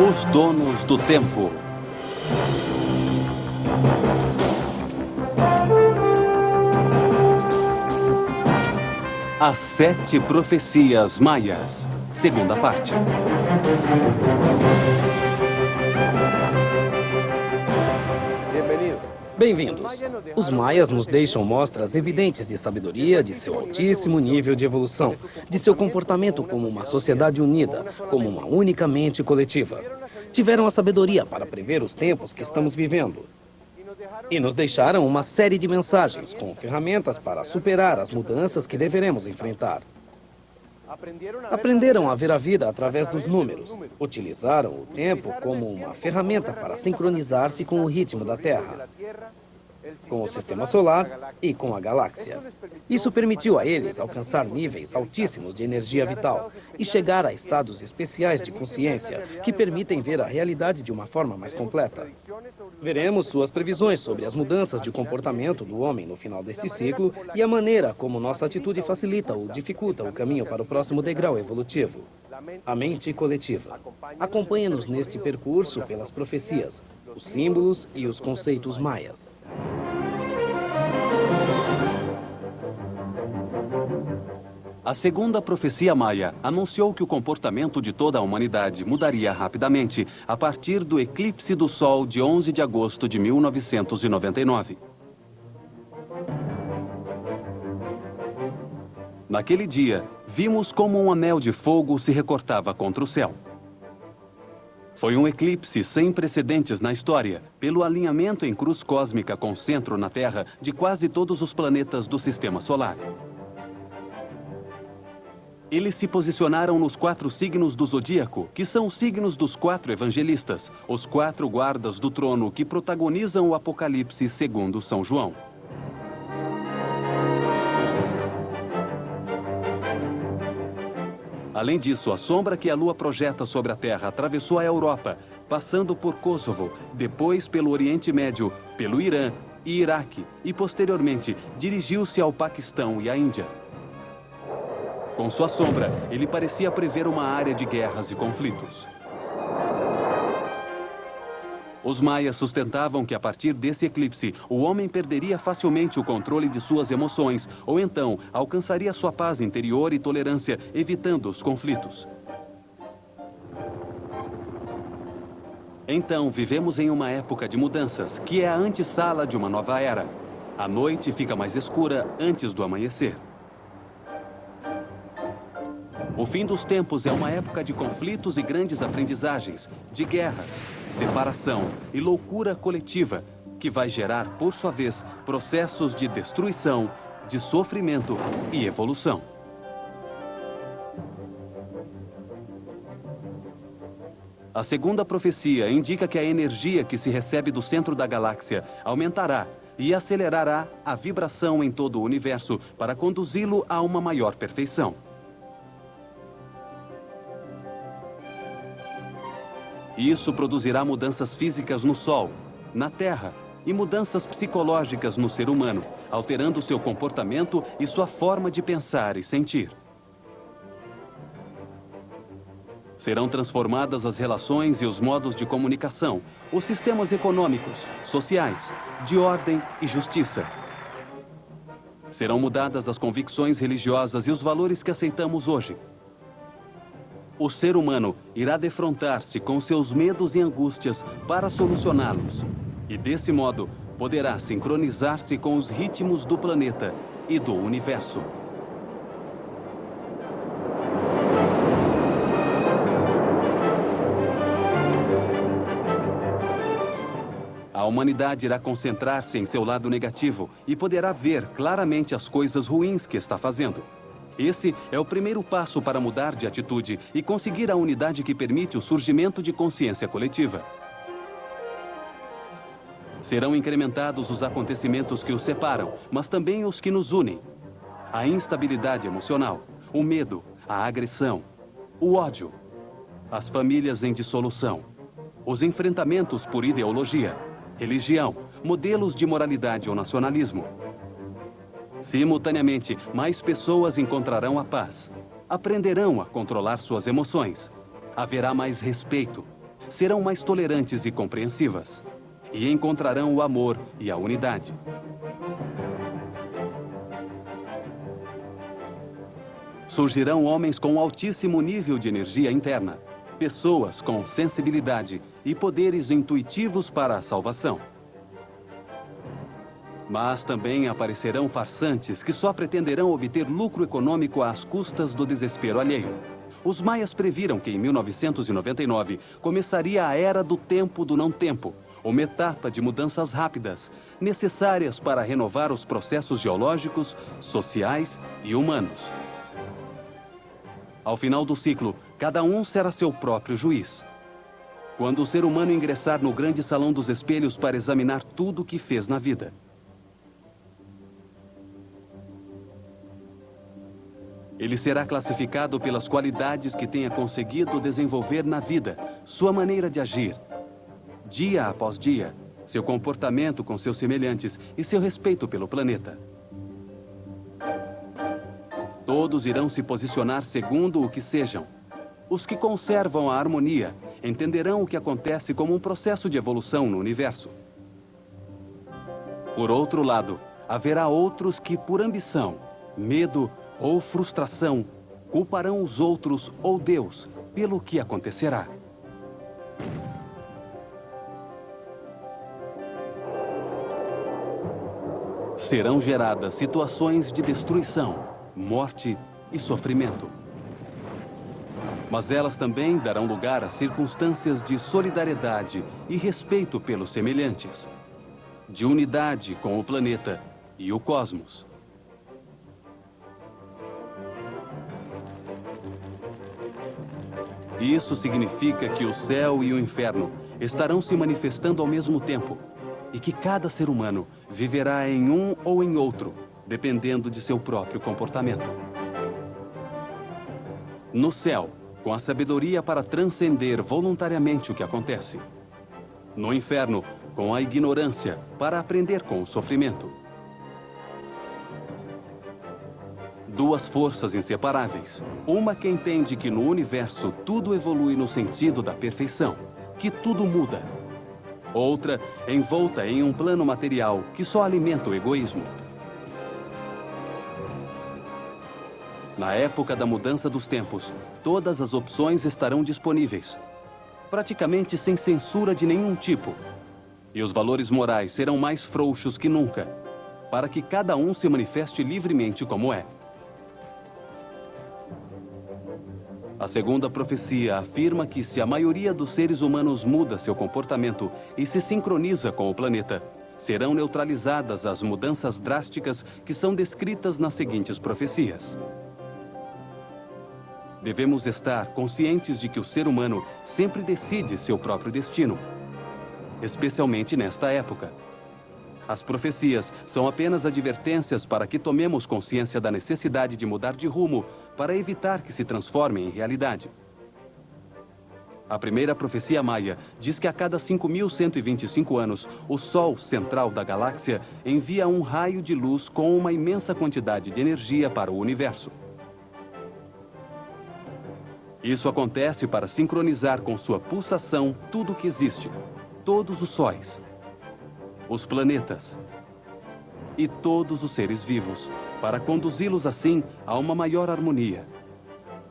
Os donos do tempo. As 7 profecias maias. Segunda parte. Bem-vindos. Os maias nos deixam mostras evidentes de sabedoria, de seu altíssimo nível de evolução, de seu comportamento como uma sociedade unida, como uma única mente coletiva. Tiveram a sabedoria para prever os tempos que estamos vivendo. E nos deixaram uma série de mensagens com ferramentas para superar as mudanças que deveremos enfrentar. Aprenderam a ver a vida através dos números. Utilizaram o tempo como uma ferramenta para sincronizar-se com o ritmo da Terra, com o sistema solar e com a galáxia. Isso permitiu a eles alcançar níveis altíssimos de energia vital e chegar a estados especiais de consciência que permitem ver a realidade de uma forma mais completa. Veremos suas previsões sobre as mudanças de comportamento do homem no final deste ciclo e a maneira como nossa atitude facilita ou dificulta o caminho para o próximo degrau evolutivo, a mente coletiva. Acompanhe-nos neste percurso pelas profecias, os símbolos e os conceitos maias. A segunda profecia maia anunciou que o comportamento de toda a humanidade mudaria rapidamente a partir do eclipse do Sol de 11 de agosto de 1999. Naquele dia, vimos como um anel de fogo se recortava contra o céu. Foi um eclipse sem precedentes na história, pelo alinhamento em cruz cósmica com centro na Terra de quase todos os planetas do Sistema Solar. Eles se posicionaram nos 4 signos do zodíaco, que são os signos dos 4 evangelistas, os 4 guardas do trono que protagonizam o Apocalipse segundo São João. Além disso, a sombra que a Lua projeta sobre a Terra atravessou a Europa, passando por Kosovo, depois pelo Oriente Médio, pelo Irã e Iraque, e posteriormente dirigiu-se ao Paquistão e à Índia. Com sua sombra, ele parecia prever uma área de guerras e conflitos. Os maias sustentavam que a partir desse eclipse, o homem perderia facilmente o controle de suas emoções, ou então alcançaria sua paz interior e tolerância, evitando os conflitos. Então, vivemos em uma época de mudanças, que é a antessala de uma nova era. A noite fica mais escura antes do amanhecer. O fim dos tempos é uma época de conflitos e grandes aprendizagens, de guerras, separação e loucura coletiva, que vai gerar, por sua vez, processos de destruição, de sofrimento e evolução. A segunda profecia indica que a energia que se recebe do centro da galáxia aumentará e acelerará a vibração em todo o universo para conduzi-lo a uma maior perfeição. Isso produzirá mudanças físicas no Sol, na Terra e mudanças psicológicas no ser humano, alterando seu comportamento e sua forma de pensar e sentir. Serão transformadas as relações e os modos de comunicação, os sistemas econômicos, sociais, de ordem e justiça. Serão mudadas as convicções religiosas e os valores que aceitamos hoje. O ser humano irá defrontar-se com seus medos e angústias para solucioná-los. E desse modo, poderá sincronizar-se com os ritmos do planeta e do universo. A humanidade irá concentrar-se em seu lado negativo e poderá ver claramente as coisas ruins que está fazendo. Esse é o primeiro passo para mudar de atitude e conseguir a unidade que permite o surgimento de consciência coletiva. Serão incrementados os acontecimentos que os separam, mas também os que nos unem. A instabilidade emocional, o medo, a agressão, o ódio, as famílias em dissolução, os enfrentamentos por ideologia, religião, modelos de moralidade ou nacionalismo. Simultaneamente, mais pessoas encontrarão a paz, aprenderão a controlar suas emoções, haverá mais respeito, serão mais tolerantes e compreensivas. E encontrarão o amor e a unidade. Surgirão homens com altíssimo nível de energia interna, pessoas com sensibilidade e poderes intuitivos para a salvação. Mas também aparecerão farsantes que só pretenderão obter lucro econômico às custas do desespero alheio. Os maias previram que em 1999 começaria a era do tempo do não-tempo, uma etapa de mudanças rápidas, necessárias para renovar os processos geológicos, sociais e humanos. Ao final do ciclo, cada um será seu próprio juiz. Quando o ser humano ingressar no grande salão dos espelhos para examinar tudo o que fez na vida. Ele será classificado pelas qualidades que tenha conseguido desenvolver na vida, sua maneira de agir, dia após dia, seu comportamento com seus semelhantes e seu respeito pelo planeta. Todos irão se posicionar segundo o que sejam. Os que conservam a harmonia entenderão o que acontece como um processo de evolução no universo. Por outro lado, haverá outros que, por ambição, medo ou frustração, culparão os outros ou Deus pelo que acontecerá. Serão geradas situações de destruição, morte e sofrimento. Mas elas também darão lugar a circunstâncias de solidariedade e respeito pelos semelhantes, de unidade com o planeta e o cosmos. Isso significa que o céu e o inferno estarão se manifestando ao mesmo tempo e que cada ser humano viverá em um ou em outro, dependendo de seu próprio comportamento. No céu, com a sabedoria para transcender voluntariamente o que acontece. No inferno, com a ignorância para aprender com o sofrimento. Duas forças inseparáveis. Uma que entende que no universo tudo evolui no sentido da perfeição, que tudo muda. Outra, envolta em um plano material que só alimenta o egoísmo. Na época da mudança dos tempos, todas as opções estarão disponíveis, praticamente sem censura de nenhum tipo. E os valores morais serão mais frouxos que nunca, para que cada um se manifeste livremente como é. A segunda profecia afirma que se a maioria dos seres humanos muda seu comportamento e se sincroniza com o planeta, serão neutralizadas as mudanças drásticas que são descritas nas seguintes profecias. Devemos estar conscientes de que o ser humano sempre decide seu próprio destino, especialmente nesta época. As profecias são apenas advertências para que tomemos consciência da necessidade de mudar de rumo para evitar que se transformem em realidade. A primeira profecia maia diz que a cada 5.125 anos, o Sol central da galáxia envia um raio de luz com uma imensa quantidade de energia para o universo. Isso acontece para sincronizar com sua pulsação tudo o que existe, todos os sóis, os planetas e todos os seres vivos, para conduzi-los assim a uma maior harmonia.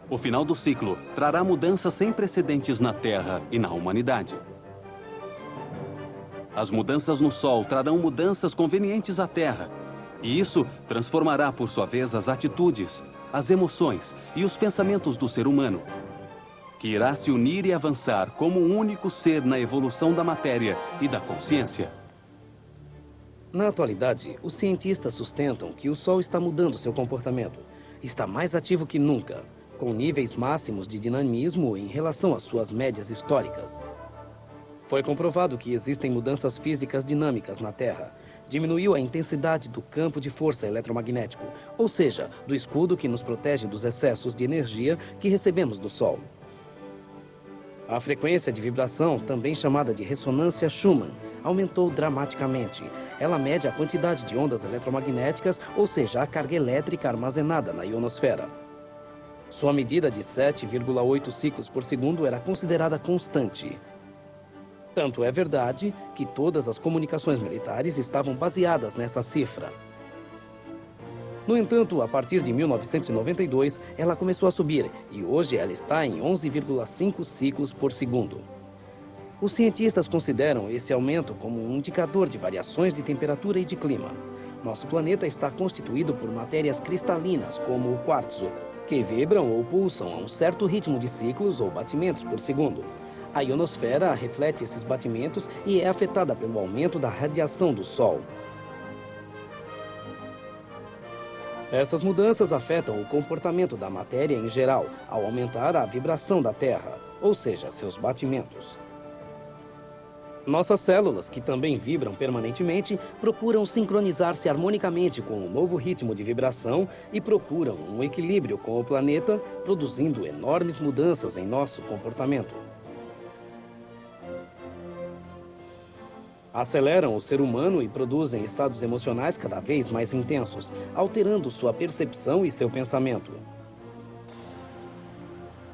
O final do ciclo trará mudanças sem precedentes na Terra e na humanidade. As mudanças no Sol trarão mudanças convenientes à Terra, e isso transformará, por sua vez, as atitudes, as emoções e os pensamentos do ser humano, que irá se unir e avançar como um único ser na evolução da matéria e da consciência. Na atualidade, os cientistas sustentam que o Sol está mudando seu comportamento. Está mais ativo que nunca, com níveis máximos de dinamismo em relação às suas médias históricas. Foi comprovado que existem mudanças físicas dinâmicas na Terra. Diminuiu a intensidade do campo de força eletromagnético, ou seja, do escudo que nos protege dos excessos de energia que recebemos do Sol. A frequência de vibração, também chamada de ressonância Schumann, aumentou dramaticamente. Ela mede a quantidade de ondas eletromagnéticas, ou seja, a carga elétrica armazenada na ionosfera. Sua medida de 7,8 ciclos por segundo era considerada constante. Tanto é verdade que todas as comunicações militares estavam baseadas nessa cifra. No entanto, a partir de 1992, ela começou a subir e hoje ela está em 11,5 ciclos por segundo. Os cientistas consideram esse aumento como um indicador de variações de temperatura e de clima. Nosso planeta está constituído por matérias cristalinas, como o quartzo, que vibram ou pulsam a um certo ritmo de ciclos ou batimentos por segundo. A ionosfera reflete esses batimentos e é afetada pelo aumento da radiação do Sol. Essas mudanças afetam o comportamento da matéria em geral, ao aumentar a vibração da Terra, ou seja, seus batimentos. Nossas células, que também vibram permanentemente, procuram sincronizar-se harmonicamente com o novo ritmo de vibração e procuram um equilíbrio com o planeta, produzindo enormes mudanças em nosso comportamento. Aceleram o ser humano e produzem estados emocionais cada vez mais intensos, alterando sua percepção e seu pensamento.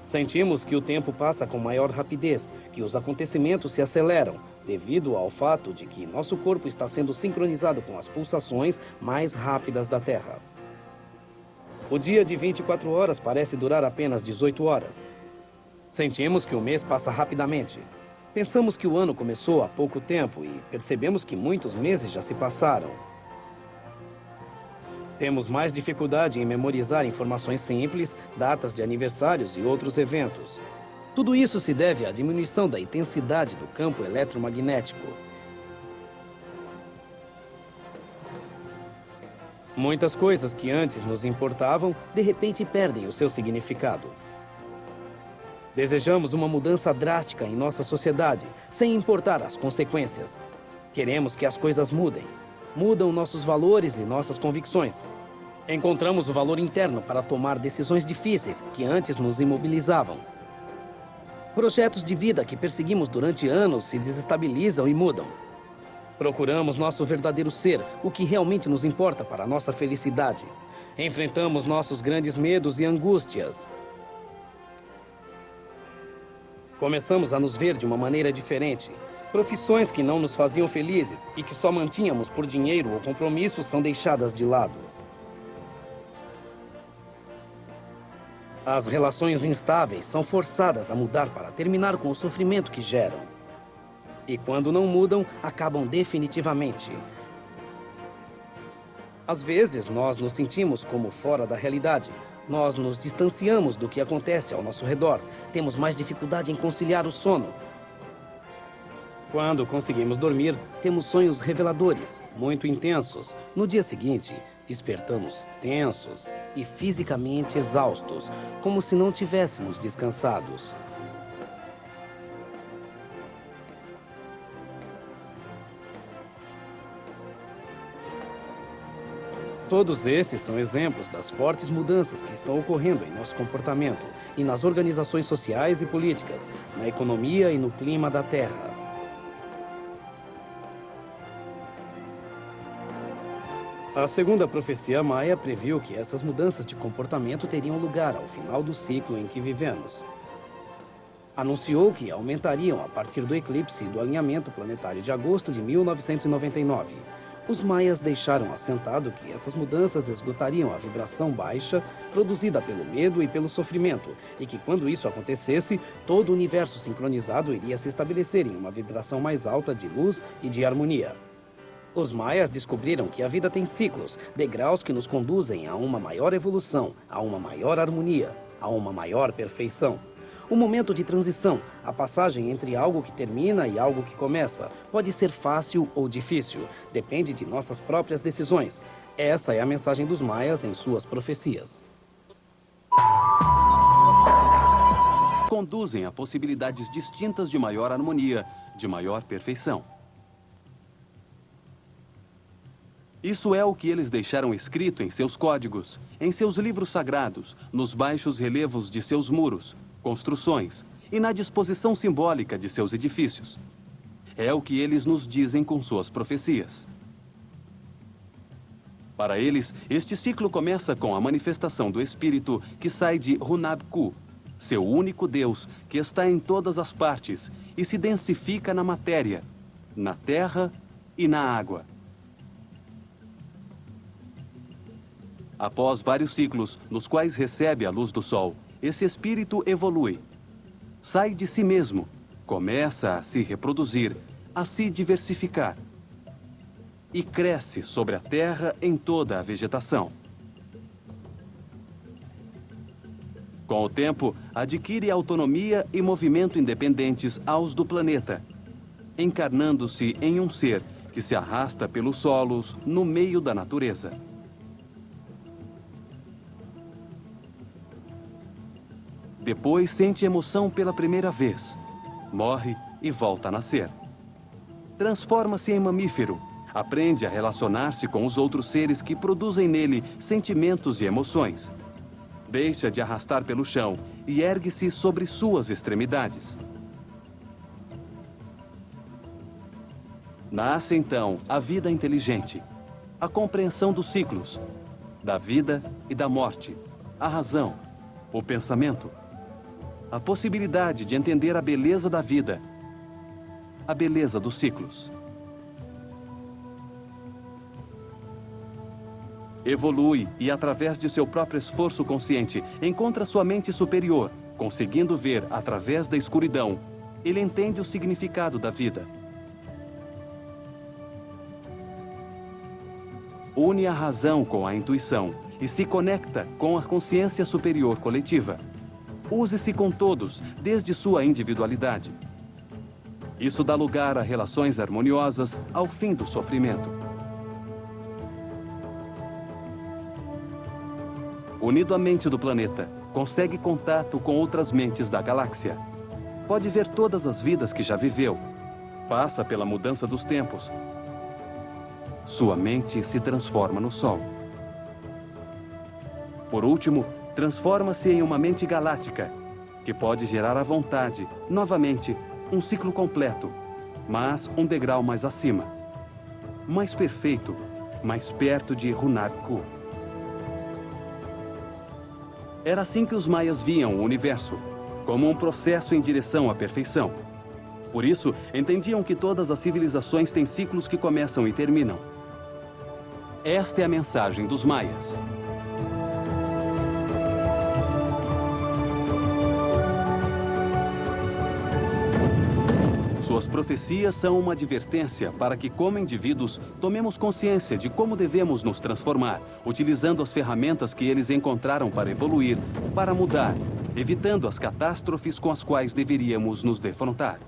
Sentimos que o tempo passa com maior rapidez, que os acontecimentos se aceleram, devido ao fato de que nosso corpo está sendo sincronizado com as pulsações mais rápidas da Terra. O dia de 24 horas parece durar apenas 18 horas. Sentimos que o mês passa rapidamente. Pensamos que o ano começou há pouco tempo e percebemos que muitos meses já se passaram. Temos mais dificuldade em memorizar informações simples, datas de aniversários e outros eventos. Tudo isso se deve à diminuição da intensidade do campo eletromagnético. Muitas coisas que antes nos importavam, de repente perdem o seu significado. Desejamos uma mudança drástica em nossa sociedade, sem importar as consequências. Queremos que as coisas mudem. Mudam nossos valores e nossas convicções. Encontramos o valor interno para tomar decisões difíceis que antes nos imobilizavam. Projetos de vida que perseguimos durante anos se desestabilizam e mudam. Procuramos nosso verdadeiro ser, o que realmente nos importa para a nossa felicidade. Enfrentamos nossos grandes medos e angústias. Começamos a nos ver de uma maneira diferente. Profissões que não nos faziam felizes e que só mantínhamos por dinheiro ou compromisso são deixadas de lado. As relações instáveis são forçadas a mudar para terminar com o sofrimento que geram. E quando não mudam, acabam definitivamente. Às vezes, nós nos sentimos como fora da realidade. Nós nos distanciamos do que acontece ao nosso redor. Temos mais dificuldade em conciliar o sono. Quando conseguimos dormir, temos sonhos reveladores, muito intensos. No dia seguinte, despertamos tensos e fisicamente exaustos, como se não tivéssemos descansados. Todos esses são exemplos das fortes mudanças que estão ocorrendo em nosso comportamento e nas organizações sociais e políticas, na economia e no clima da Terra. A segunda profecia maia previu que essas mudanças de comportamento teriam lugar ao final do ciclo em que vivemos. Anunciou que aumentariam a partir do eclipse do alinhamento planetário de agosto de 1999. Os maias deixaram assentado que essas mudanças esgotariam a vibração baixa produzida pelo medo e pelo sofrimento, e que quando isso acontecesse, todo o universo sincronizado iria se estabelecer em uma vibração mais alta de luz e de harmonia. Os maias descobriram que a vida tem ciclos, degraus que nos conduzem a uma maior evolução, a uma maior harmonia, a uma maior perfeição. Um momento de transição, a passagem entre algo que termina e algo que começa, pode ser fácil ou difícil, depende de nossas próprias decisões. Essa é a mensagem dos maias em suas profecias. Conduzem a possibilidades distintas de maior harmonia, de maior perfeição. Isso é o que eles deixaram escrito em seus códigos, em seus livros sagrados, nos baixos relevos de seus muros, construções e na disposição simbólica de seus edifícios. É o que eles nos dizem com suas profecias. Para eles, este ciclo começa com a manifestação do espírito que sai de Hunab-Ku, seu único Deus, que está em todas as partes e se densifica na matéria, na terra e na água. Após vários ciclos, nos quais recebe a luz do sol, esse espírito evolui. Sai de si mesmo, começa a se reproduzir, a se diversificar. E cresce sobre a terra em toda a vegetação. Com o tempo, adquire autonomia e movimento independentes aos do planeta, encarnando-se em um ser que se arrasta pelos solos no meio da natureza. Depois sente emoção pela primeira vez, morre e volta a nascer. Transforma-se em mamífero, aprende a relacionar-se com os outros seres que produzem nele sentimentos e emoções. Deixa de arrastar pelo chão e ergue-se sobre suas extremidades. Nasce então a vida inteligente, a compreensão dos ciclos, da vida e da morte, a razão, o pensamento, a possibilidade de entender a beleza da vida, a beleza dos ciclos. Evolui e, através de seu próprio esforço consciente, encontra sua mente superior, conseguindo ver através da escuridão. Ele entende o significado da vida. Une a razão com a intuição e se conecta com a consciência superior coletiva. Use-se com todos, desde sua individualidade. Isso dá lugar a relações harmoniosas ao fim do sofrimento. Unido à mente do planeta, consegue contato com outras mentes da galáxia. Pode ver todas as vidas que já viveu. Passa pela mudança dos tempos. Sua mente se transforma no Sol. Por último, transforma-se em uma mente galáctica, que pode gerar à vontade, novamente, um ciclo completo, mas um degrau mais acima. Mais perfeito, mais perto de Hunab-Ku. Era assim que os maias viam o universo, como um processo em direção à perfeição. Por isso, entendiam que todas as civilizações têm ciclos que começam e terminam. Esta é a mensagem dos maias. Suas profecias são uma advertência para que, como indivíduos, tomemos consciência de como devemos nos transformar, utilizando as ferramentas que eles encontraram para evoluir, para mudar, evitando as catástrofes com as quais deveríamos nos defrontar.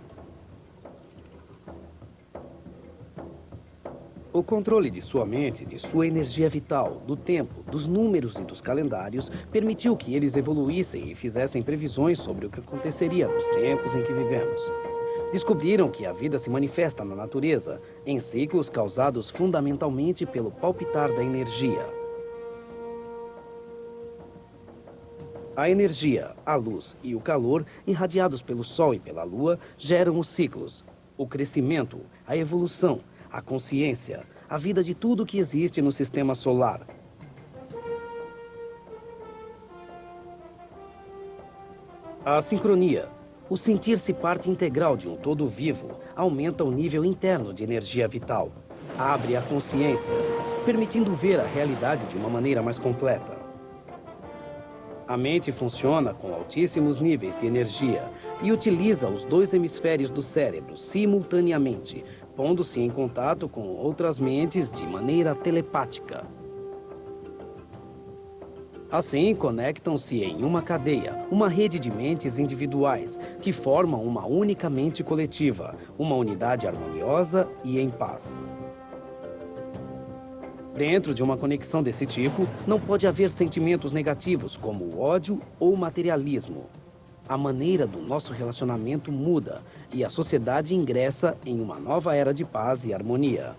O controle de sua mente, de sua energia vital, do tempo, dos números e dos calendários permitiu que eles evoluíssem e fizessem previsões sobre o que aconteceria nos tempos em que vivemos. Descobriram que a vida se manifesta na natureza, em ciclos causados fundamentalmente pelo palpitar da energia. A energia, a luz e o calor, irradiados pelo Sol e pela Lua, geram os ciclos, o crescimento, a evolução, a consciência, a vida de tudo que existe no sistema solar. A sincronia, o sentir-se parte integral de um todo vivo, aumenta o nível interno de energia vital. Abre a consciência, permitindo ver a realidade de uma maneira mais completa. A mente funciona com altíssimos níveis de energia e utiliza os dois hemisférios do cérebro simultaneamente, pondo-se em contato com outras mentes de maneira telepática. Assim, conectam-se em uma cadeia, uma rede de mentes individuais, que formam uma única mente coletiva, uma unidade harmoniosa e em paz. Dentro de uma conexão desse tipo, não pode haver sentimentos negativos como o ódio ou o materialismo. A maneira do nosso relacionamento muda e a sociedade ingressa em uma nova era de paz e harmonia.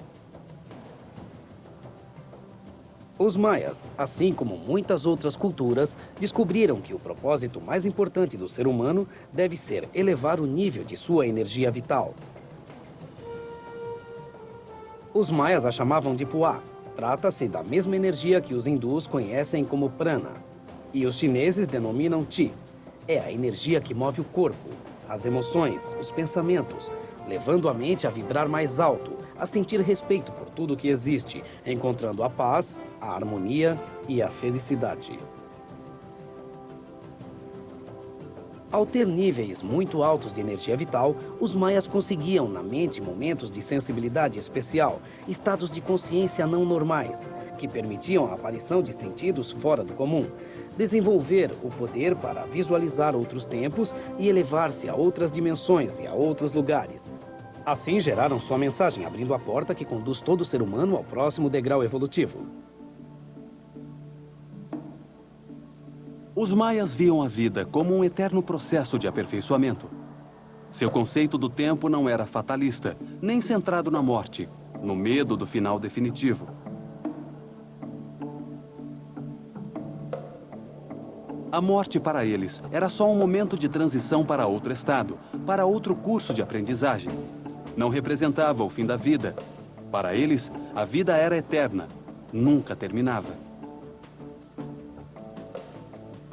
Os maias, assim como muitas outras culturas, descobriram que o propósito mais importante do ser humano deve ser elevar o nível de sua energia vital. Os maias a chamavam de Puá. Trata-se da mesma energia que os hindus conhecem como prana, e os chineses denominam Qi. é a energia que move o corpo, as emoções, os pensamentos, levando a mente a vibrar mais alto, a sentir respeito por tudo que existe, encontrando a paz, a harmonia e a felicidade. Ao ter níveis muito altos de energia vital, os maias conseguiam na mente momentos de sensibilidade especial, estados de consciência não normais, que permitiam a aparição de sentidos fora do comum, desenvolver o poder para visualizar outros tempos e elevar-se a outras dimensões e a outros lugares. Assim geraram sua mensagem, abrindo a porta que conduz todo ser humano ao próximo degrau evolutivo. Os maias viam a vida como um eterno processo de aperfeiçoamento. Seu conceito do tempo não era fatalista, nem centrado na morte, no medo do final definitivo. A morte para eles era só um momento de transição para outro estado, para outro curso de aprendizagem. Não representava o fim da vida. Para eles, a vida era eterna, nunca terminava.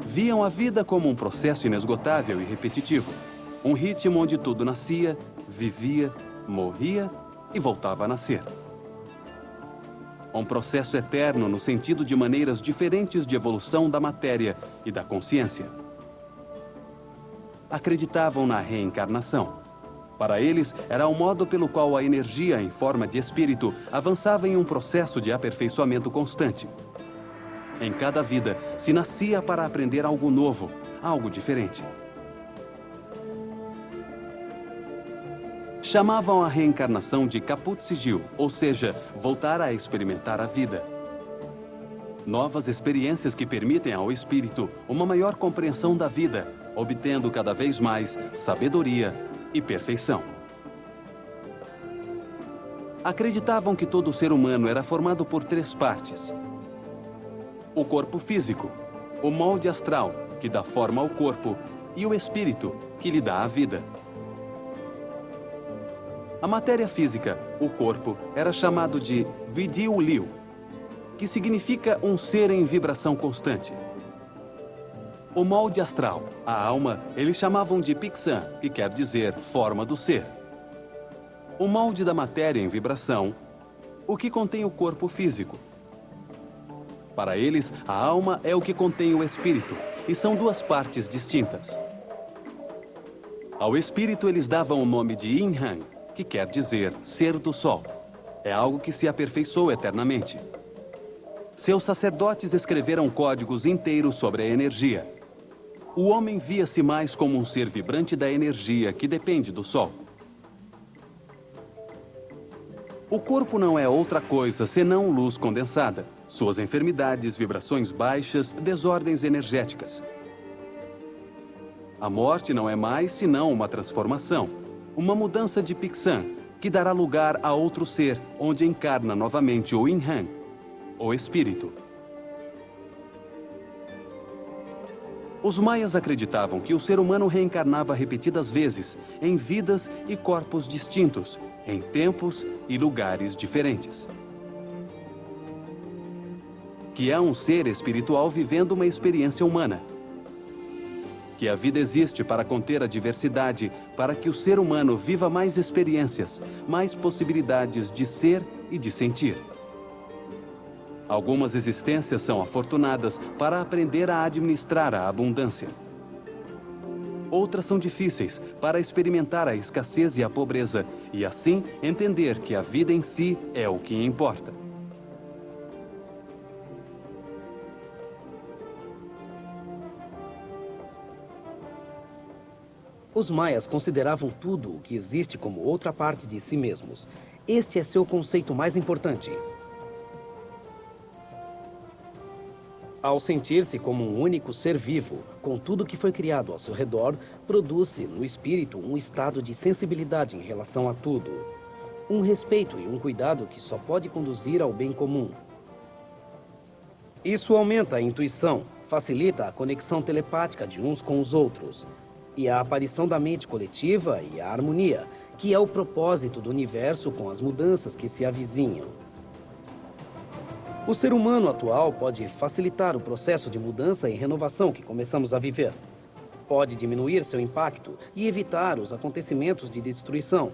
Viam a vida como um processo inesgotável e repetitivo. Um ritmo onde tudo nascia, vivia, morria e voltava a nascer. Um processo eterno no sentido de maneiras diferentes de evolução da matéria e da consciência. Acreditavam na reencarnação. Para eles, era o modo pelo qual a energia em forma de espírito avançava em um processo de aperfeiçoamento constante. Em cada vida, se nascia para aprender algo novo, algo diferente. Chamavam a reencarnação de Caput Sigil, ou seja, voltar a experimentar a vida. Novas experiências que permitem ao espírito uma maior compreensão da vida, obtendo cada vez mais sabedoria e perfeição. Acreditavam que todo ser humano era formado por 3 partes. O corpo físico, o molde astral, que dá forma ao corpo, e o espírito, que lhe dá a vida. A matéria física, o corpo, era chamado de Vidiu Liu, que significa um ser em vibração constante. O molde astral, a alma, eles chamavam de Pixan, que quer dizer forma do ser. O molde da matéria em vibração, o que contém o corpo físico. Para eles, a alma é o que contém o espírito, e são 2 partes distintas. Ao espírito eles davam o nome de Yin Han, que quer dizer ser do sol. É algo que se aperfeiçoa eternamente. Seus sacerdotes escreveram códigos inteiros sobre a energia. O homem via-se mais como um ser vibrante da energia que depende do sol. O corpo não é outra coisa senão luz condensada. Suas enfermidades, vibrações baixas, desordens energéticas. A morte não é mais senão uma transformação, uma mudança de Pixan, que dará lugar a outro ser, onde encarna novamente o Yin Han, o espírito. Os maias acreditavam que o ser humano reencarnava repetidas vezes, em vidas e corpos distintos, em tempos e lugares diferentes. Que é um ser espiritual vivendo uma experiência humana. Que a vida existe para conter a diversidade, para que o ser humano viva mais experiências, mais possibilidades de ser e de sentir. Algumas existências são afortunadas para aprender a administrar a abundância. Outras são difíceis para experimentar a escassez e a pobreza e assim entender que a vida em si é o que importa. Os maias consideravam tudo o que existe como outra parte de si mesmos. Este é seu conceito mais importante. Ao sentir-se como um único ser vivo, com tudo que foi criado ao seu redor, produz-se no espírito um estado de sensibilidade em relação a tudo. Um respeito e um cuidado que só pode conduzir ao bem comum. Isso aumenta a intuição, facilita a conexão telepática de uns com os outros, e a aparição da mente coletiva e a harmonia, que é o propósito do universo com as mudanças que se avizinham. O ser humano atual pode facilitar o processo de mudança e renovação que começamos a viver. pode diminuir seu impacto e evitar os acontecimentos de destruição,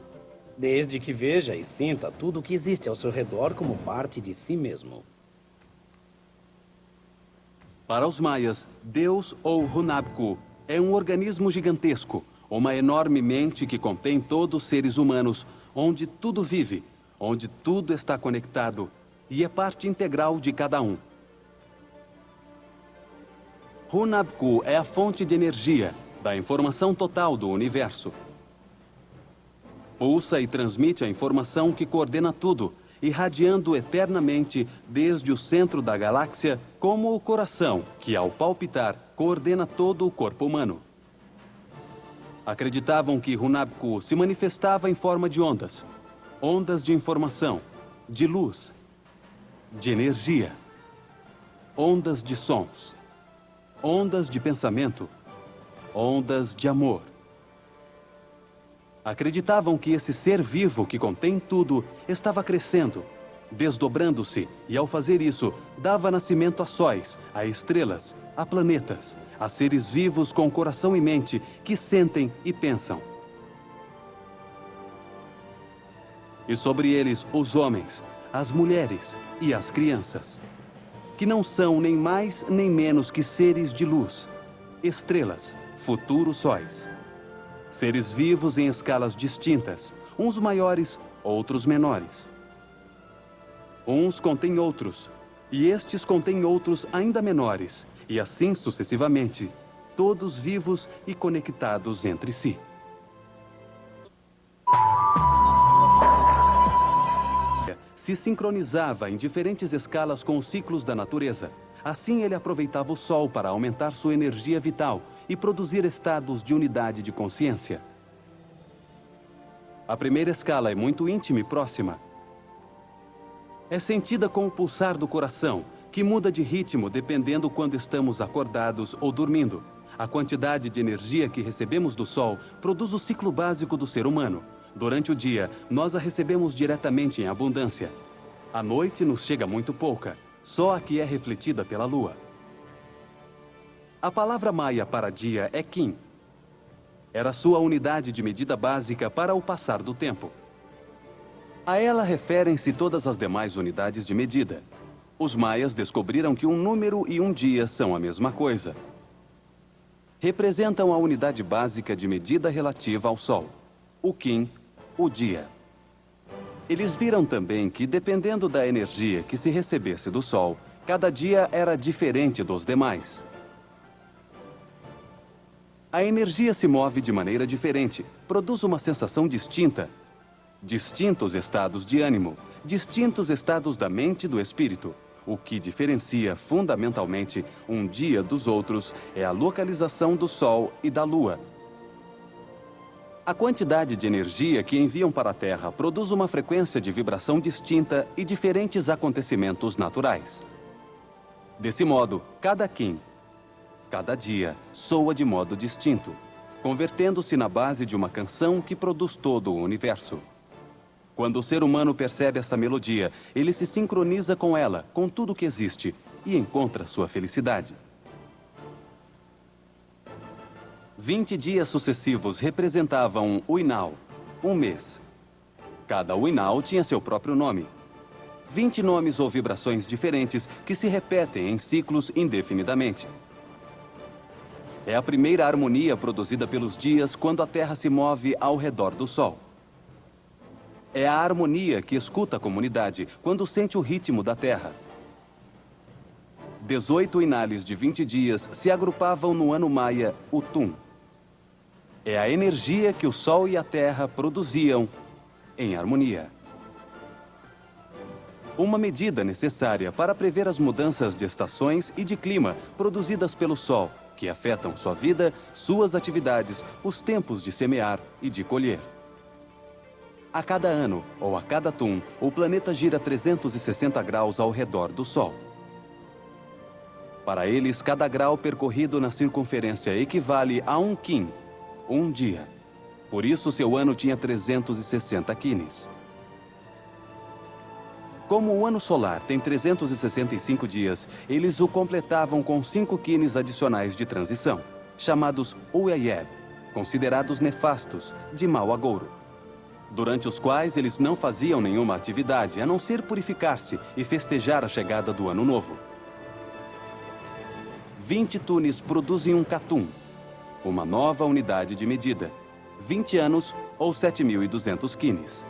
desde que veja e sinta tudo o que existe ao seu redor como parte de si mesmo. Para os maias, Deus, ou Hunabku, é um organismo gigantesco, uma enorme mente que contém todos os seres humanos, onde tudo vive, onde tudo está conectado e é parte integral de cada um. Hunabku é a fonte de energia, da informação total do universo. Pulsa e transmite a informação que coordena tudo, irradiando eternamente desde o centro da galáxia, como o coração, que ao palpitar, coordena todo o corpo humano. Acreditavam que Hunabku se manifestava em forma de ondas. Ondas de informação, de luz, de energia. Ondas de sons. Ondas de pensamento. Ondas de amor. Acreditavam que esse ser vivo que contém tudo estava crescendo, desdobrando-se, e ao fazer isso, dava nascimento a sóis, a estrelas, a planetas, a seres vivos com coração e mente que sentem e pensam. E sobre eles, os homens, as mulheres e as crianças, que não são nem mais nem menos que seres de luz, estrelas, futuros sóis. Seres vivos em escalas distintas, uns maiores, outros menores. Uns contêm outros, e estes contêm outros ainda menores, e assim sucessivamente, todos vivos e conectados entre si. Se sincronizava em diferentes escalas com os ciclos da natureza. Assim ele aproveitava o Sol para aumentar sua energia vital e produzir estados de unidade de consciência. A primeira escala é muito íntima e próxima. É sentida com o pulsar do coração, que muda de ritmo dependendo quando estamos acordados ou dormindo. A quantidade de energia que recebemos do Sol produz o ciclo básico do ser humano. Durante o dia, nós a recebemos diretamente em abundância. À noite nos chega muito pouca, só a que é refletida pela Lua. A palavra maia para dia é Kim. Era sua unidade de medida básica para o passar do tempo. A ela referem-se todas as demais unidades de medida. Os maias descobriram que um número e um dia são a mesma coisa. Representam a unidade básica de medida relativa ao Sol, o Kim, o dia. Eles viram também que, dependendo da energia que se recebesse do Sol, cada dia era diferente dos demais. A energia se move de maneira diferente, produz uma sensação distinta. Distintos estados de ânimo, distintos estados da mente e do espírito. O que diferencia fundamentalmente um dia dos outros é a localização do Sol e da Lua. A quantidade de energia que enviam para a Terra produz uma frequência de vibração distinta e diferentes acontecimentos naturais. Desse modo, cada Kim, cada dia, soa de modo distinto, convertendo-se na base de uma canção que produz todo o universo. Quando o ser humano percebe essa melodia, ele se sincroniza com ela, com tudo que existe, e encontra sua felicidade. 20 dias sucessivos representavam um Uinal, um mês. Cada Uinal tinha seu próprio nome. 20 nomes ou vibrações diferentes que se repetem em ciclos indefinidamente. É a primeira harmonia produzida pelos dias quando a Terra se move ao redor do Sol. É a harmonia que escuta a comunidade quando sente o ritmo da Terra. 18 Inales de 20 dias se agrupavam no ano maia, o Tum. É a energia que o Sol e a Terra produziam em harmonia. Uma medida necessária para prever as mudanças de estações e de clima produzidas pelo Sol, que afetam sua vida, suas atividades, os tempos de semear e de colher. A cada ano, ou a cada Tum, o planeta gira 360 graus ao redor do Sol. Para eles, cada grau percorrido na circunferência equivale a um Kim, um dia. Por isso, seu ano tinha 360 Kines. Como o ano solar tem 365 dias, eles o completavam com 5 Kines adicionais de transição, chamados Uyayeb, considerados nefastos, de mau agouro, durante os quais eles não faziam nenhuma atividade, a não ser purificar-se e festejar a chegada do Ano Novo. 20 tunes produzem um catum, uma nova unidade de medida, 20 anos ou 7.200 quines.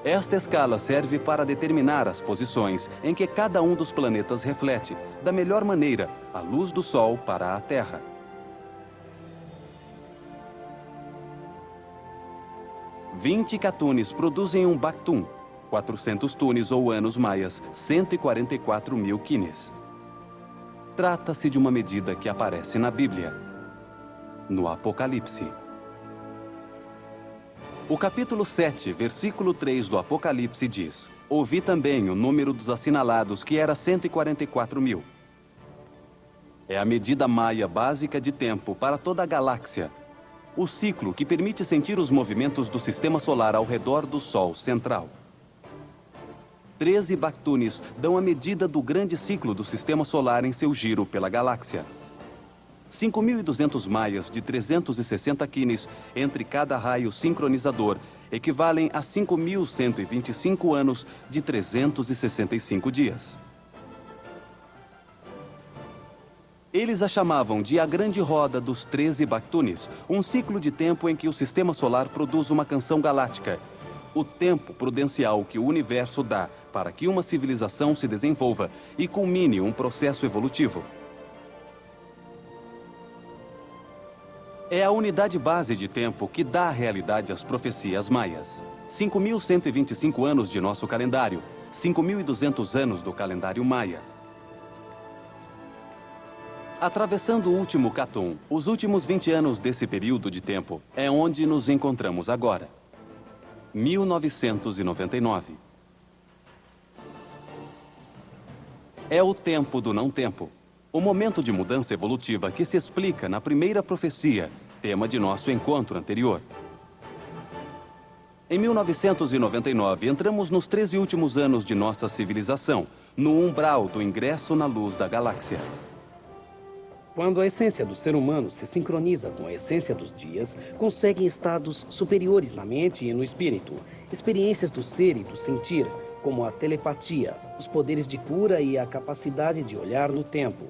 Esta escala serve para determinar as posições em que cada um dos planetas reflete, da melhor maneira, a luz do Sol para a Terra. Vinte catunes produzem um bactum, 400 tunes ou anos maias, 144.000 quines. Trata-se de uma medida que aparece na Bíblia, no Apocalipse. O capítulo 7, versículo 3 do Apocalipse diz: ouvi também o número dos assinalados, que era 144.000. É a medida maia básica de tempo para toda a galáxia, o ciclo que permite sentir os movimentos do sistema solar ao redor do Sol central. 13 bactunes dão a medida do grande ciclo do sistema solar em seu giro pela galáxia. 5.200 maias de 360 quines entre cada raio sincronizador equivalem a 5.125 anos de 365 dias. Eles a chamavam de a Grande Roda dos 13 Bactunes, um ciclo de tempo em que o sistema solar produz uma canção galáctica, o tempo prudencial que o universo dá para que uma civilização se desenvolva e culmine um processo evolutivo. É a unidade base de tempo que dá realidade às profecias maias. 5.125 anos de nosso calendário, 5.200 anos do calendário maia. Atravessando o último catum, os últimos 20 anos desse período de tempo, é onde nos encontramos agora. 1999. É o tempo do não tempo. O momento de mudança evolutiva que se explica na primeira profecia, tema de nosso encontro anterior. Em 1999, entramos nos 13 últimos anos de nossa civilização, no umbral do ingresso na luz da galáxia. Quando a essência do ser humano se sincroniza com a essência dos dias, conseguem estados superiores na mente e no espírito, experiências do ser e do sentir, como a telepatia, os poderes de cura e a capacidade de olhar no tempo.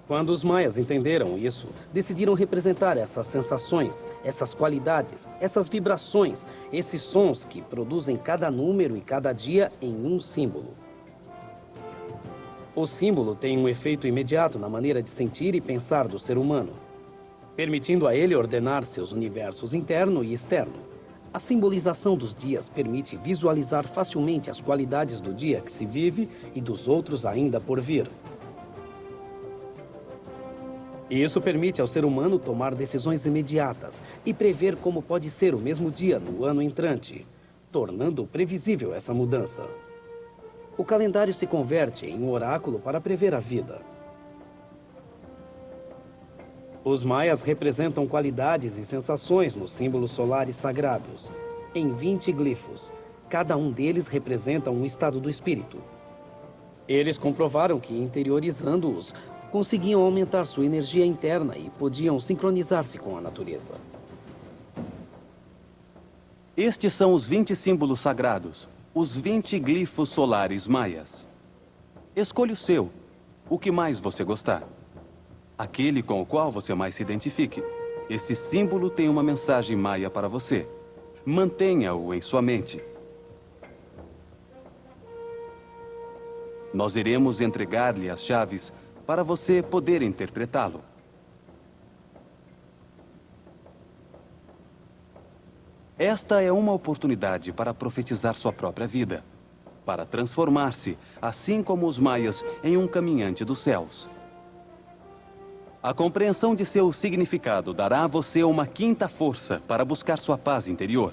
Quando os maias entenderam isso, decidiram representar essas sensações, essas qualidades, essas vibrações, esses sons que produzem cada número e cada dia em um símbolo. O símbolo tem um efeito imediato na maneira de sentir e pensar do ser humano, permitindo a ele ordenar seus universos interno e externo. A simbolização dos dias permite visualizar facilmente as qualidades do dia que se vive e dos outros ainda por vir. E isso permite ao ser humano tomar decisões imediatas e prever como pode ser o mesmo dia no ano entrante, tornando previsível essa mudança. O calendário se converte em um oráculo para prever a vida. Os maias representam qualidades e sensações nos símbolos solares sagrados, em 20 glifos. Cada um deles representa um estado do espírito. Eles comprovaram que, interiorizando-os, conseguiam aumentar sua energia interna e podiam sincronizar-se com a natureza. Estes são os 20 símbolos sagrados, os 20 glifos solares maias. Escolha o seu, o que mais você gostar. Aquele com o qual você mais se identifique. Esse símbolo tem uma mensagem maia para você. Mantenha-o em sua mente. Nós iremos entregar-lhe as chaves para você poder interpretá-lo. Esta é uma oportunidade para profetizar sua própria vida, para transformar-se, assim como os maias, em um caminhante dos céus. A compreensão de seu significado dará a você uma quinta força para buscar sua paz interior.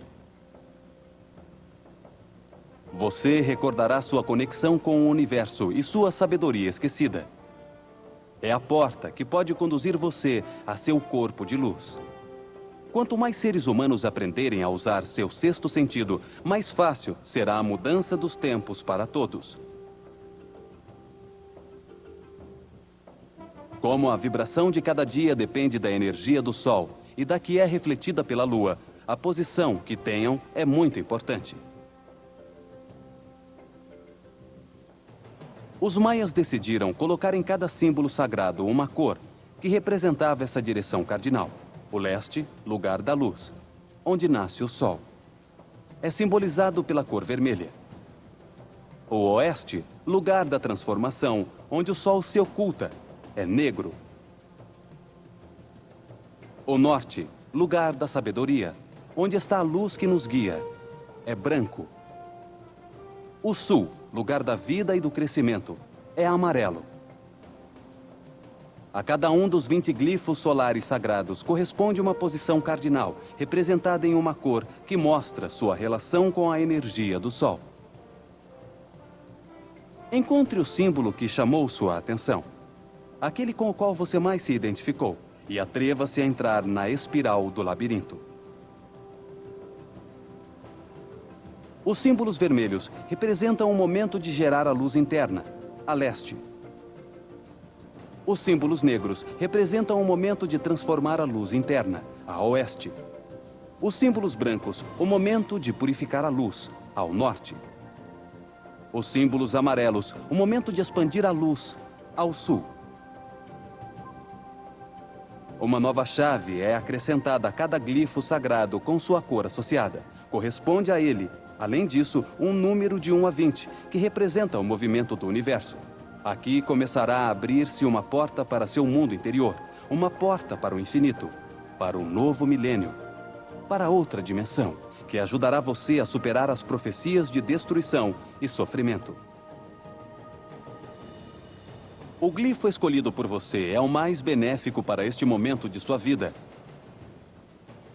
Você recordará sua conexão com o universo e sua sabedoria esquecida. É a porta que pode conduzir você a seu corpo de luz. Quanto mais seres humanos aprenderem a usar seu sexto sentido, mais fácil será a mudança dos tempos para todos. Como a vibração de cada dia depende da energia do Sol e da que é refletida pela Lua, a posição que tenham é muito importante. Os maias decidiram colocar em cada símbolo sagrado uma cor que representava essa direção cardinal. O leste, lugar da luz, onde nasce o Sol. É simbolizado pela cor vermelha. O oeste, lugar da transformação, onde o Sol se oculta, é negro. O norte, lugar da sabedoria, onde está a luz que nos guia, é branco. O sul, lugar da vida e do crescimento, é amarelo. A cada um dos 20 glifos solares sagrados corresponde uma posição cardinal, representada em uma cor que mostra sua relação com a energia do Sol. Encontre o símbolo que chamou sua atenção, aquele com o qual você mais se identificou, e atreva-se a entrar na espiral do labirinto. Os símbolos vermelhos representam o momento de gerar a luz interna, a leste. Os símbolos negros representam o momento de transformar a luz interna, a oeste. Os símbolos brancos, o momento de purificar a luz, ao norte. Os símbolos amarelos, o momento de expandir a luz, ao sul. Uma nova chave é acrescentada a cada glifo sagrado com sua cor associada. Corresponde a ele, além disso, um número de 1 a 20, que representa o movimento do universo. Aqui começará a abrir-se uma porta para seu mundo interior, uma porta para o infinito, para um novo milênio, para outra dimensão, que ajudará você a superar as profecias de destruição e sofrimento. O glifo escolhido por você é o mais benéfico para este momento de sua vida.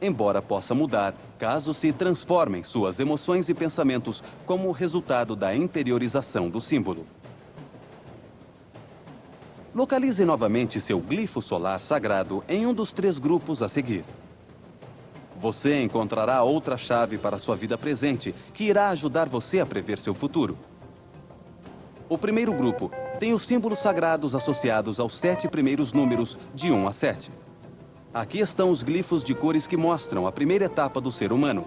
Embora possa mudar, caso se transformem suas emoções e pensamentos como resultado da interiorização do símbolo. Localize novamente seu glifo solar sagrado em um dos 3 grupos a seguir. Você encontrará outra chave para sua vida presente, que irá ajudar você a prever seu futuro. O primeiro grupo tem os símbolos sagrados associados aos 7 primeiros números de 1 a 7. Aqui estão os glifos de cores que mostram a primeira etapa do ser humano,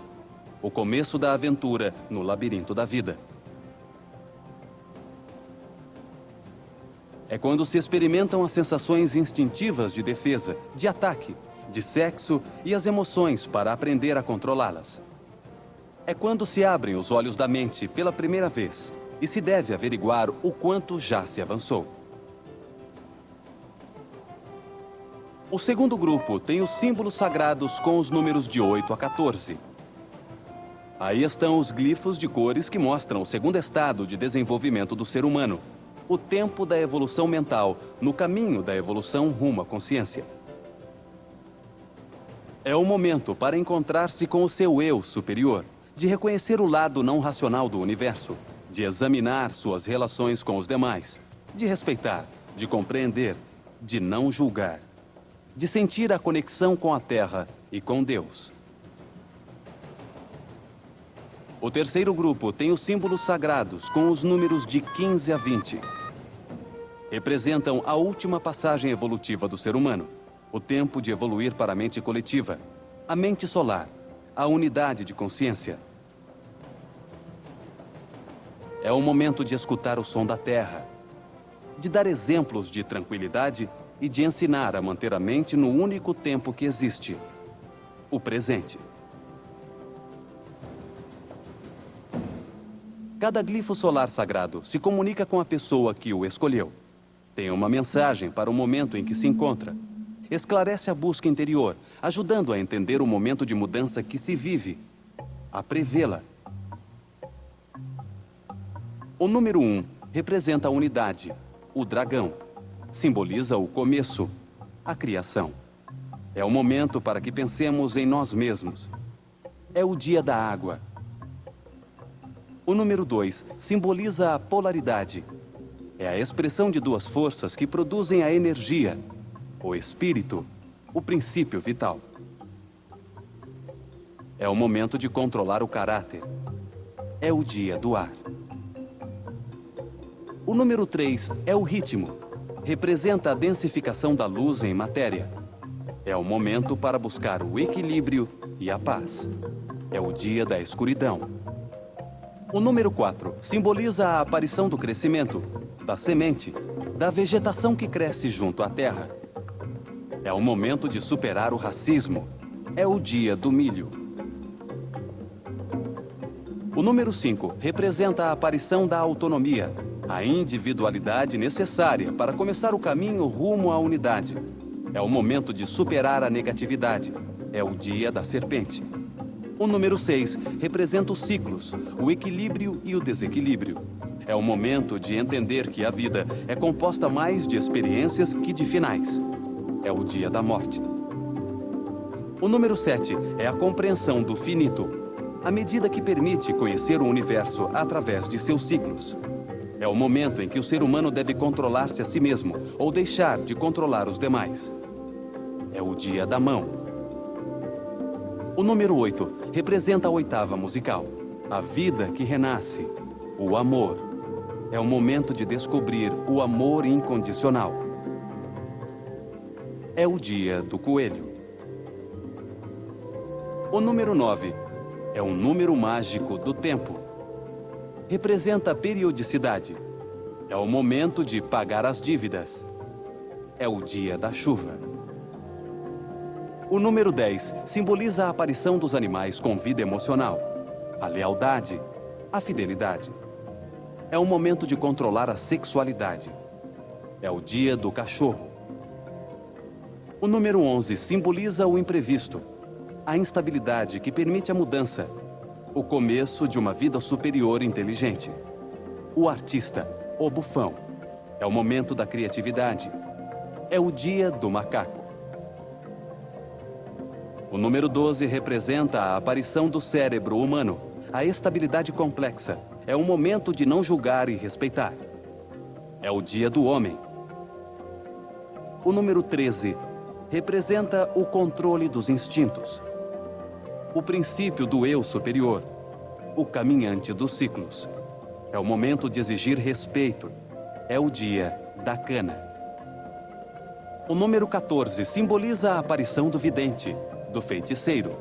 o começo da aventura no labirinto da vida. É quando se experimentam as sensações instintivas de defesa, de ataque, de sexo e as emoções para aprender a controlá-las. É quando se abrem os olhos da mente pela primeira vez e se deve averiguar o quanto já se avançou. O segundo grupo tem os símbolos sagrados com os números de 8 a 14. Aí estão os glifos de cores que mostram o segundo estado de desenvolvimento do ser humano, o tempo da evolução mental, no caminho da evolução rumo à consciência. É o momento para encontrar-se com o seu eu superior, de reconhecer o lado não racional do universo, de examinar suas relações com os demais, de respeitar, de compreender, de não julgar, de sentir a conexão com a Terra e com Deus. O terceiro grupo tem os símbolos sagrados com os números de 15 a 20. Representam a última passagem evolutiva do ser humano, o tempo de evoluir para a mente coletiva, a mente solar, a unidade de consciência. É o momento de escutar o som da Terra, de dar exemplos de tranquilidade e de ensinar a manter a mente no único tempo que existe, o presente. Cada glifo solar sagrado se comunica com a pessoa que o escolheu. Tem uma mensagem para o momento em que se encontra. Esclarece a busca interior, ajudando a entender o momento de mudança que se vive, a prevê-la. O número 1 representa a unidade, o dragão. Simboliza o começo, a criação. É o momento para que pensemos em nós mesmos. É o dia da água. O número 2 simboliza a polaridade. É a expressão de duas forças que produzem a energia, o espírito, o princípio vital. É o momento de controlar o caráter. É o dia do ar. O número 3 é o ritmo. representa a densificação da luz em matéria. É o momento para buscar o equilíbrio e a paz. É o dia da escuridão. O número 4 simboliza a aparição do crescimento, da semente, da vegetação que cresce junto à terra. É o momento de superar o racismo. É o dia do milho. O número 5 representa a aparição da autonomia, a individualidade necessária para começar o caminho rumo à unidade. É o momento de superar a negatividade. É o dia da serpente. O número 6 representa os ciclos, o equilíbrio e o desequilíbrio. É o momento de entender que a vida é composta mais de experiências que de finais. É o dia da morte. O número 7 é a compreensão do finito, a medida que permite conhecer o universo através de seus ciclos. É o momento em que o ser humano deve controlar-se a si mesmo ou deixar de controlar os demais. É o dia da mão. O número 8 representa a oitava musical, a vida que renasce, o amor. É o momento de descobrir o amor incondicional. É o dia do coelho. O número 9 é um número mágico do tempo. Representa a periodicidade. É o momento de pagar as dívidas. É o dia da chuva. O número 10 simboliza a aparição dos animais com vida emocional, a lealdade, a fidelidade. É o momento de controlar a sexualidade. É o dia do cachorro. O número 11 simboliza o imprevisto, a instabilidade que permite a mudança, o começo de uma vida superior inteligente. O artista, o bufão. É o momento da criatividade. É o dia do macaco. O número 12 representa a aparição do cérebro humano, a estabilidade complexa. É um momento de não julgar e respeitar. É o dia do homem. O número 13 representa o controle dos instintos, o princípio do eu superior, o caminhante dos ciclos. É o momento de exigir respeito. É o dia da cana. O número 14 simboliza a aparição do vidente, do feiticeiro,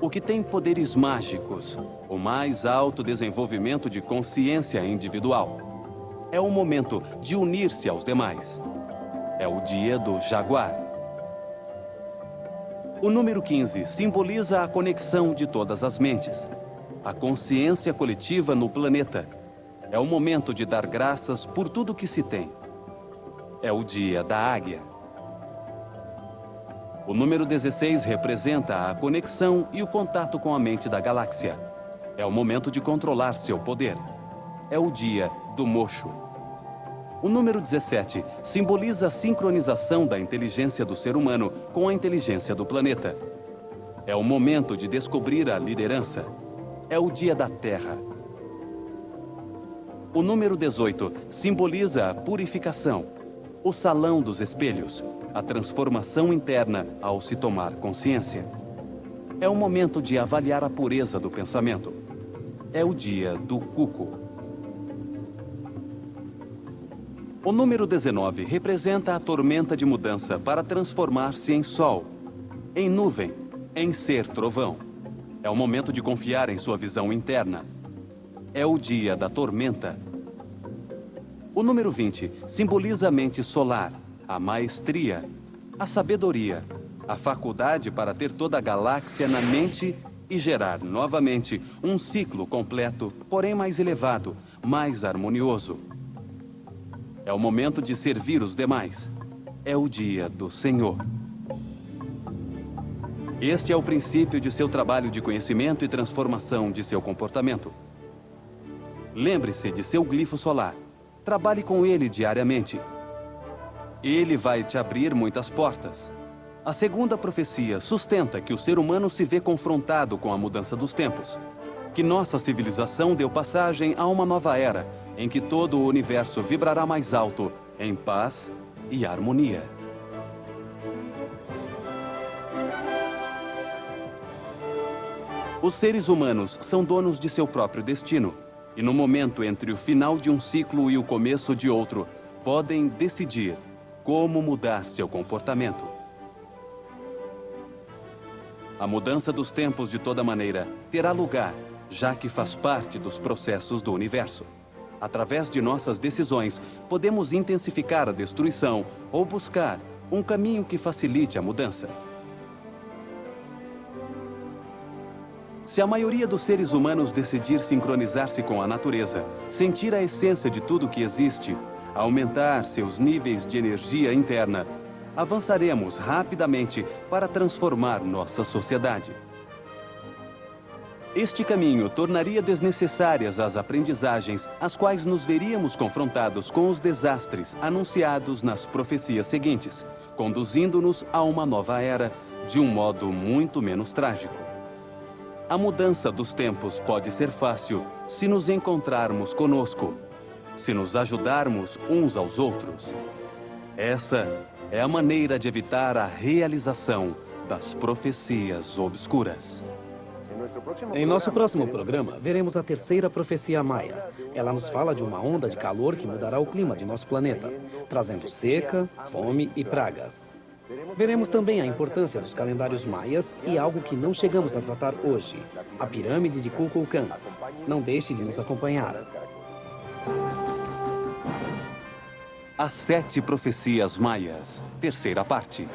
o que tem poderes mágicos, o mais alto desenvolvimento de consciência individual. É o momento de unir-se aos demais. É o dia do jaguar. O número 15 simboliza a conexão de todas as mentes, a consciência coletiva no planeta. É o momento de dar graças por tudo que se tem. É o dia da águia. O número 16 representa a conexão e o contato com a mente da galáxia. É o momento de controlar seu poder. É o dia do mocho. O número 17 simboliza a sincronização da inteligência do ser humano com a inteligência do planeta. É o momento de descobrir a liderança. É o dia da Terra. O número 18 simboliza a purificação, o salão dos espelhos, a transformação interna ao se tomar consciência. É o momento de avaliar a pureza do pensamento. É o dia do cuco. O número 19 representa a tormenta de mudança para transformar-se em sol, em nuvem, em ser trovão. É o momento de confiar em sua visão interna. É o dia da tormenta. O número 20 simboliza a mente solar, a maestria, a sabedoria, a faculdade para ter toda a galáxia na mente e gerar novamente um ciclo completo, porém mais elevado, mais harmonioso. É o momento de servir os demais. É o dia do Senhor. Este é o princípio de seu trabalho de conhecimento e transformação de seu comportamento. Lembre-se de seu glifo solar. Trabalhe com ele diariamente. Ele vai te abrir muitas portas. A segunda profecia sustenta que o ser humano se vê confrontado com a mudança dos tempos, que nossa civilização deu passagem a uma nova era, em que todo o universo vibrará mais alto, em paz e harmonia. Os seres humanos são donos de seu próprio destino, e no momento entre o final de um ciclo e o começo de outro, podem decidir como mudar seu comportamento. A mudança dos tempos, de toda maneira, terá lugar, já que faz parte dos processos do universo. Através de nossas decisões, podemos intensificar a destruição ou buscar um caminho que facilite a mudança. Se a maioria dos seres humanos decidir sincronizar-se com a natureza, sentir a essência de tudo que existe, aumentar seus níveis de energia interna, avançaremos rapidamente para transformar nossa sociedade. Este caminho tornaria desnecessárias as aprendizagens às quais nos veríamos confrontados com os desastres anunciados nas profecias seguintes, conduzindo-nos a uma nova era de um modo muito menos trágico. A mudança dos tempos pode ser fácil se nos encontrarmos conosco, se nos ajudarmos uns aos outros. Essa é a maneira de evitar a realização das profecias obscuras. Em nosso próximo programa, veremos a terceira profecia maia. Ela nos fala de uma onda de calor que mudará o clima de nosso planeta, trazendo seca, fome e pragas. Veremos também a importância dos calendários maias e algo que não chegamos a tratar hoje, a pirâmide de Kukulkan. Não deixe de nos acompanhar. As 7 profecias maias, terceira parte.